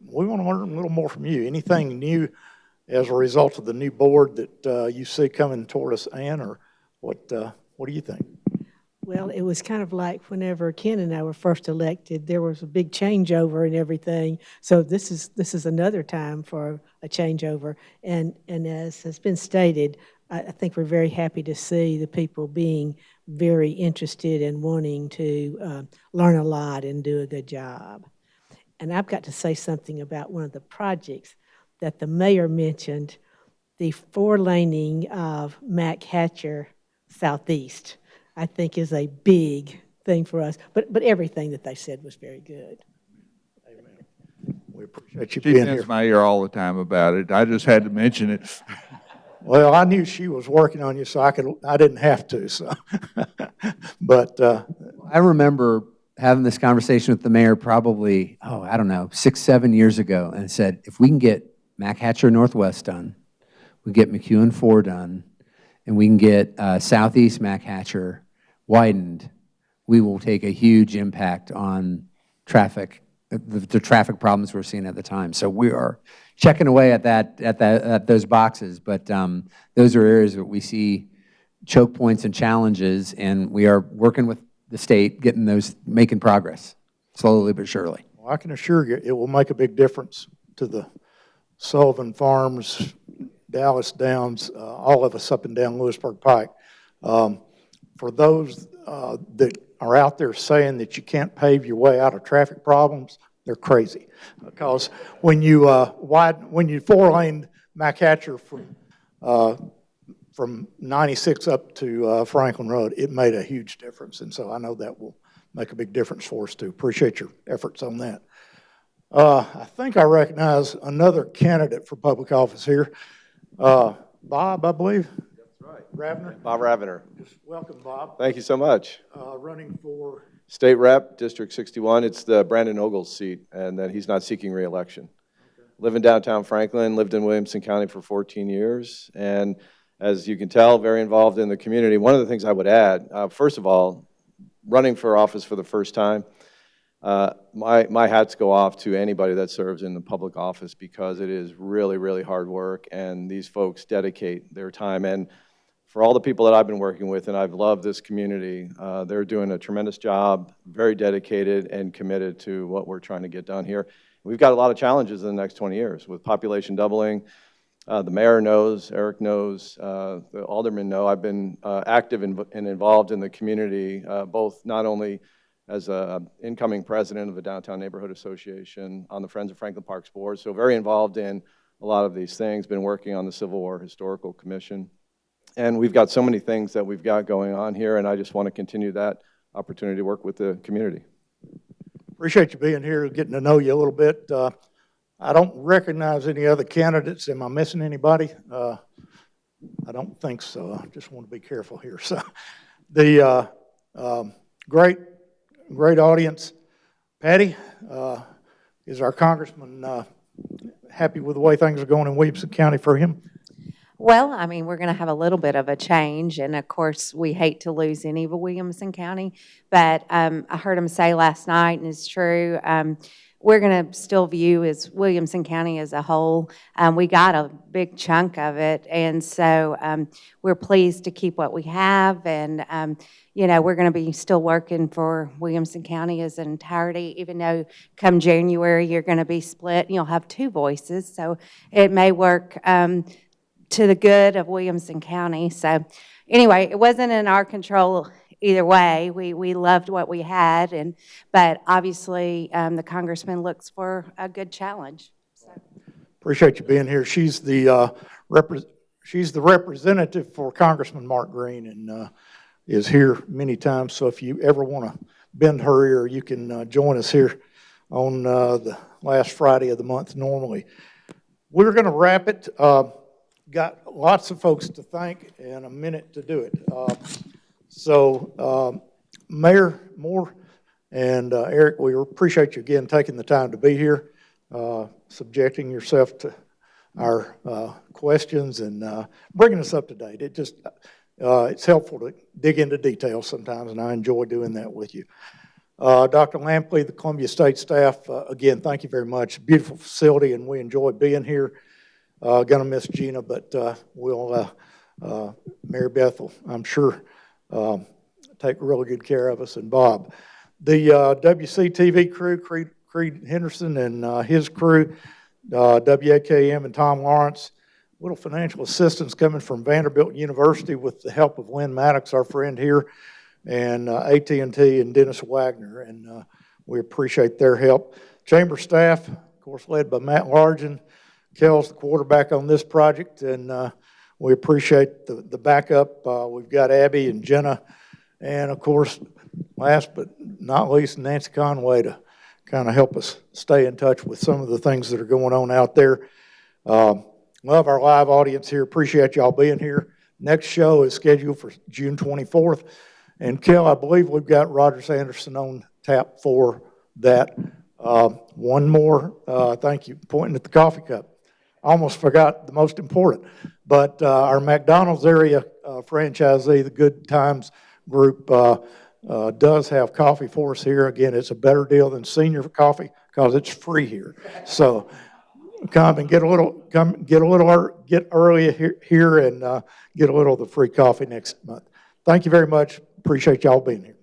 we want to learn a little more from you. Anything new as a result of the new board that you see coming toward us, Ann, or what do you think? Well, it was kind of like whenever Ken and I were first elected, there was a big changeover and everything. So this is another time for a changeover. And as has been stated, I think we're very happy to see the people being very interested and wanting to learn a lot and do a good job. And I've got to say something about one of the projects that the mayor mentioned, the 4-laning of Mac Hatcher Southeast, I think is a big thing for us. But everything that they said was very good. We appreciate you She being pins here. my ear all the time about it. I just had to mention it. Well, I knew she was working on you, so I didn't have to, so. But, I remember having this conversation with the mayor probably, I don't know, 6, 7 years ago, and said, if we can get Mac Hatcher Northwest done, we get McEwen 4 done, and we can get Southeast Mac Hatcher widened, we will take a huge impact on traffic, the traffic problems we're seeing at the time. So we are checking away at those boxes, but those are areas that we see choke points and challenges, and we are working with the state, getting those, making progress, slowly but surely. well, I can assure you, it will make a big difference to the Sullivan Farms, Dallas Downs, all of us up and down Lewisburg Pike. For those that are out there saying that you can't pave your way out of traffic problems, they're crazy. Because when you 4-laned Mac Hatcher from 96 up to Franklin Road, it made a huge difference. And so I know that will make a big difference for us too. Appreciate your efforts on that. I think I recognize another candidate for public office here. Bob, I believe. That's right. Ravner. Bob Ravner. Just welcome, Bob. Thank you so much. Running for, State Rep, District 61. It's the Brandon Ogles seat, and then he's not seeking re-election. Okay. Live in downtown Franklin, lived in Williamson County for 14 years, and as you can tell, very involved in the community. One of the things I would add, first of all, running for office for the first time, my hats go off to anybody that serves in the public office, because it is really, really hard work, and these folks dedicate their time. And for all the people that I've been working with, and I've loved this community, they're doing a tremendous job, very dedicated and committed to what we're trying to get done here. We've got a lot of challenges in the next 20 years with population doubling. The mayor knows, Eric knows, the aldermen know. I've been active and involved in the community, both not only as an incoming president of the Downtown Neighborhood Association on the Friends of Franklin Parks Board, so very involved in a lot of these things, been working on the Civil War Historical Commission. And we've got so many things that we've got going on here, and I just want to continue that opportunity to work with the community. appreciate you being here, getting to know you a little bit. I don't recognize any other candidates. Am I missing anybody? I don't think so. I just want to be careful here. So the great audience. Patty, is our congressman happy with the way things are going in Williamson County for him? Well, I mean, we're going to have a little bit of a change, and of course, we hate to lose any of Williamson County, but I heard him say last night, and it's true, we're going to still view as Williamson County as a whole. We got a big chunk of it, and so we're pleased to keep what we have, and you know, we're going to be still working for Williamson County as an entirety, even though come January, you're going to be split, and you'll have two voices, so it may work to the good of Williamson County. So anyway, it wasn't in our control either way. We loved what we had, but obviously the congressman looks for a good challenge. So. Appreciate you being here. She's the representative for Congressman Mark Green, and is here many times. So if you ever want to bend her ear, you can join us here on the last Friday of the month normally. We're going to wrap it. Got lots of folks to thank and a minute to do it. Mayor Moore and Eric, we appreciate you again taking the time to be here, subjecting yourself to our questions and bringing us up to date. It just, it's helpful to dig into details sometimes, and I enjoy doing that with you. Dr. Lampley, the Columbia State staff, again, thank you very much. Beautiful facility, and we enjoy being here. Gonna miss Gina, but we'll, Mary Beth will, I'm sure, take really good care of us, and Bob. The WCTV crew, Creed Henderson and his crew, WAKM and Tom Lawrence, little financial assistance coming from Vanderbilt University with the help of Lynn Maddox, our friend here, and AT&T and Dennis Wagner, and We appreciate their help. Chamber staff, of course, led by Matt Largen. Kel's the quarterback on this project, and we appreciate the backup. We've got Abby and Jenna, and of course, last but not least, Nancy Conway to kind of help us stay in touch with some of the things that are going on out there. Love our live audience here. Appreciate y'all being here. Next show is scheduled for June 24th. And Kel, I believe we've got Roger Sanderson on tap for that. One more, thank you, pointing at the coffee cup. Almost forgot the most important. But our McDonald's area franchisee, the Good Times Group, does have coffee for us here. Again, it's a better deal than senior coffee because it's free here. So come and get early here and get a little of the free coffee next month. Thank you very much. Appreciate y'all being here.